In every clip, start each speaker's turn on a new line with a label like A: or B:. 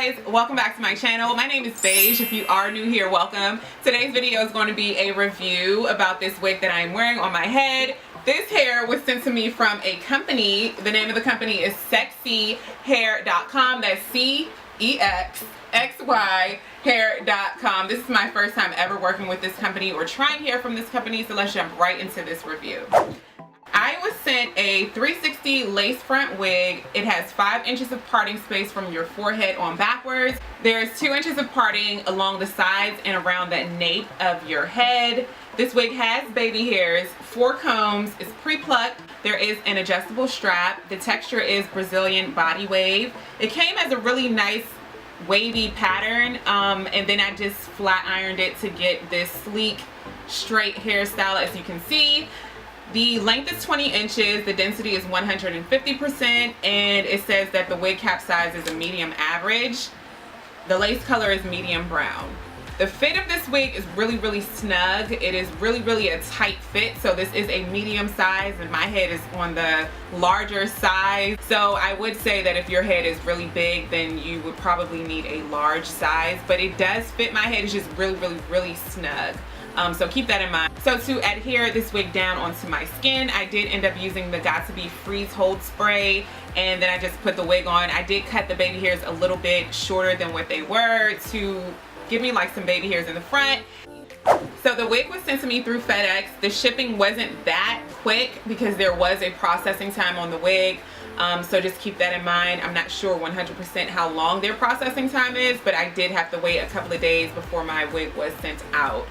A: guys, welcome back to my channel. My name is Beige. If you are new here, welcome. Today's video is going to be a review about this wig that I'm wearing on my head. This hair was sent to me from a company. The name of the company is CexxyHair.com. That's CEXXY hair.com. This is my first time ever working with this company or trying hair from this company, so let's jump right into this review. I was sent a 360 lace front wig. It has 5 inches of parting space from your forehead on backwards. There's 2 inches of parting along the sides and around the nape of your head. This wig has baby hairs, 4 combs, it's pre-plucked. There is an adjustable strap. The texture is Brailizn Body Wave. It came as a really nice wavy pattern, and then I just flat ironed it to get this sleek, straight hairstyle, as you can see. The length is 20 inches, the density is 150%, and it says that the wig cap size is a medium average. The lace color is medium brown. The fit of this wig is really snug. It is really a tight fit, so this is a medium size and my head is on the larger size. So I would say that if your head is really big, then you would probably need a large size, but it does fit my head. It's just really snug. So keep that in mind. So to adhere this wig down onto my skin, I did end up using the Got To Be Freeze Hold Spray, and then I just put the wig on. I did cut the baby hairs a little bit shorter than what they were to give me like some baby hairs in the front. So the wig was sent to me through FedEx. The shipping wasn't that quick because there was a processing time on the wig. So just keep that in mind. I'm not sure 100% how long their processing time is, but I did have to wait a couple of days before my wig was sent out.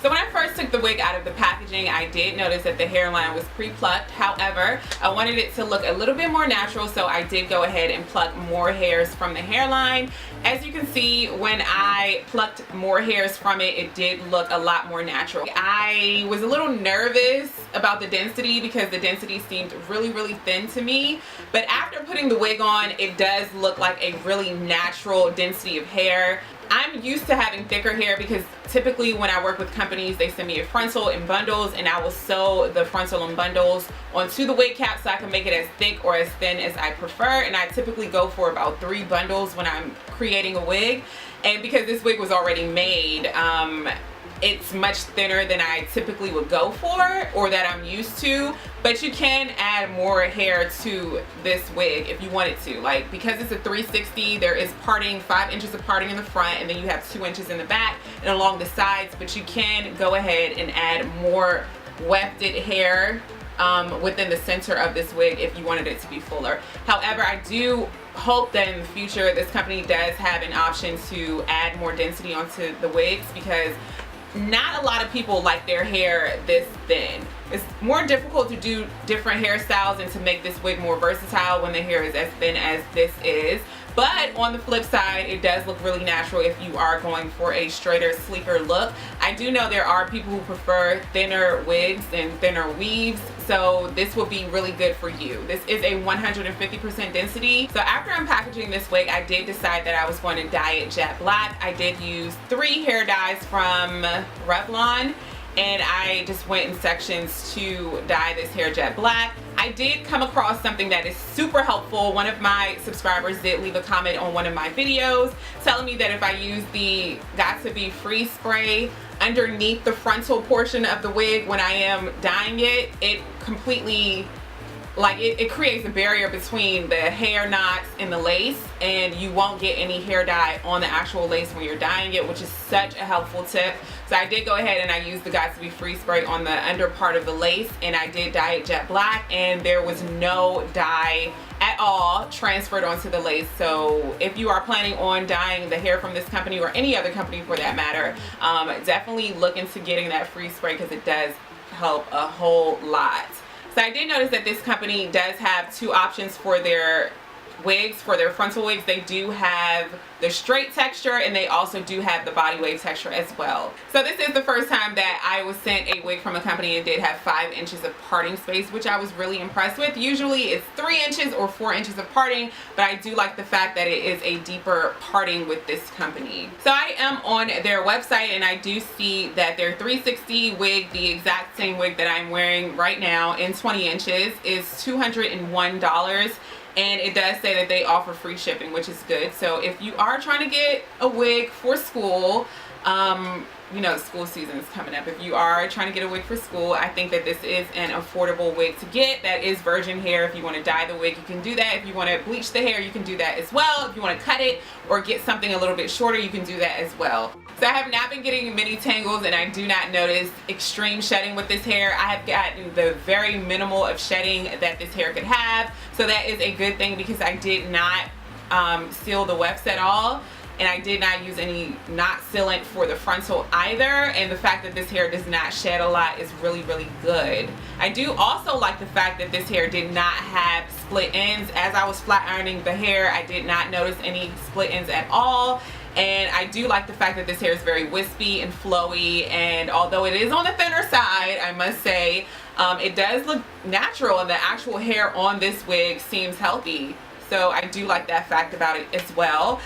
A: So when I first took the wig out of the packaging, I did notice that the hairline was pre-plucked. However, I wanted it to look a little bit more natural, so I did go ahead and pluck more hairs from the hairline. As you can see, when I plucked more hairs from it, it did look a lot more natural. I was a little nervous about the density because the density seemed really thin to me, but after putting the wig on, it does look like a really natural density of hair. I'm used to having thicker hair because typically when I work with companies, they send me a frontal in bundles, and I will sew the frontal in bundles onto the wig cap so I can make it as thick or as thin as I prefer. And I typically go for about 3 bundles when I'm creating a wig. And because this wig was already made, it's much thinner than I typically would go for or that I'm used to, but you can add more hair to this wig if you wanted to. Like, because it's a 360, there is parting, 5 inches of parting in the front, and then you have 2 inches in the back and along the sides, but you can go ahead and add more wefted hair within the center of this wig if you wanted it to be fuller. However, I do hope that in the future this company does have an option to add more density onto the wigs, because not a lot of people like their hair this thin. It's more difficult to do different hairstyles and to make this wig more versatile when the hair is as thin as this is. But on the flip side, it does look really natural if you are going for a straighter, sleeker look. I do know there are people who prefer thinner wigs and thinner weaves, so this will be really good for you. This is a 150% density. So after unpackaging this wig, I did decide that I was going to dye it jet black. I did use 3 hair dyes from Revlon, and I just went in sections to dye this hair jet black. I did come across something that is super helpful. One of my subscribers did leave a comment on one of my videos telling me that if I use the Got To Be Freeze spray underneath the frontal portion of the wig when I am dyeing it, it completely, like, it creates a barrier between the hair knots and the lace, and you won't get any hair dye on the actual lace when you're dyeing it, which is such a helpful tip. So I did go ahead and I used the Got To Be Freeze spray on the under part of the lace, and I did dye it jet black, and there was no dye at all transferred onto the lace. So if you are planning on dyeing the hair from this company or any other company for that matter, definitely look into getting that freeze spray because it does help a whole lot. So I did notice that this company does have 2 options for their wigs, for their frontal wigs. They do have the straight texture, and they also do have the body wave texture as well. So this is the first time that I was sent a wig from a company and did have 5 inches of parting space, which I was really impressed with. Usually it's 3 inches or 4 inches of parting, but I do like the fact that it is a deeper parting with this company. So I am on their website, and I do see that their 360 wig, the exact same wig that I'm wearing right now in 20 inches, is $201. and it does say that they offer free shipping, which is good. So if you are trying to get a wig for school, you know, school season is coming up. If you are trying to get a wig for school, I think that this is an affordable wig to get. That is virgin hair. If you want to dye the wig, you can do that. If you want to bleach the hair, you can do that as well. If you want to cut it or get something a little bit shorter, you can do that as well. So I have not been getting many tangles, and I do not notice extreme shedding with this hair. I have gotten the very minimal of shedding that this hair could have. So that is a good thing, because I did not seal the wefts at all. And I did not use any knot sealant for the frontal either, and the fact that this hair does not shed a lot is really, really good. I do also like the fact that this hair did not have split ends. As I was flat ironing the hair, I did not notice any split ends at all. And I do like the fact that this hair is very wispy and flowy, and although it is on the thinner side, I must say, it does look natural, and the actual hair on this wig seems healthy. So I do like that fact about it as well.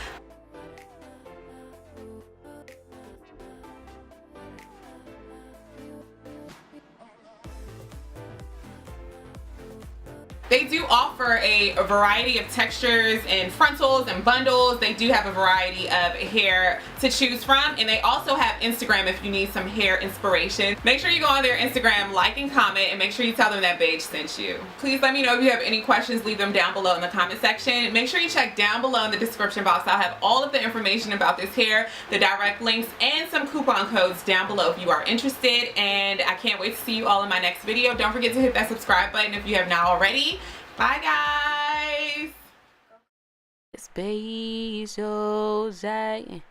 A: They do offer a variety of textures and frontals and bundles. They do have a variety of hair to choose from, and they also have Instagram if you need some hair inspiration. Make sure you go on their Instagram, like and comment, and make sure you tell them that Beige sent you. Please let me know if you have any questions. Leave them down below in the comment section. Make sure you check down below in the description box. I'll have all of the information about this hair, the direct links, and some coupon codes down below if you are interested. And I can't wait to see you all in my next video. Don't forget to hit that subscribe button if you have not already. Bye, guys.
B: It's Beige Ojai.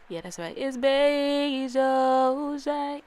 B: Yeah, that's right. It's Beige Ojai.